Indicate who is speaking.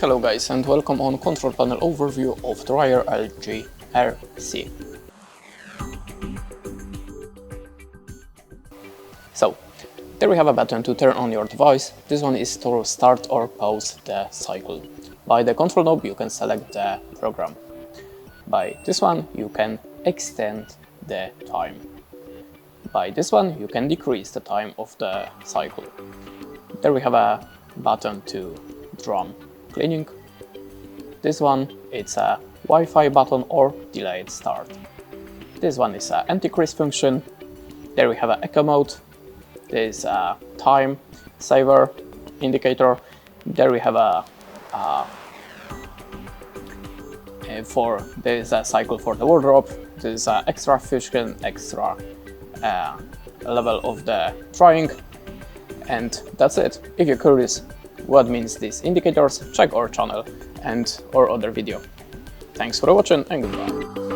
Speaker 1: Hello guys and welcome on control panel overview of dryer LG RC. So, there we have a button to turn on your device. This one is to start or pause the cycle. By the control knob you can select the program. By this one you can extend the time. By this one you can decrease the time of the cycle. There we have a button to drum cleaning. This one, it's a Wi-Fi button or delayed start. This one is an anti-crease function. There we have an echo mode. There is a time saver indicator. There we have there is a cycle for the wardrobe. There is an extra function, extra level of the drying. And that's it. If you're curious what means these indicators, check our channel and our other video. Thanks for watching and goodbye.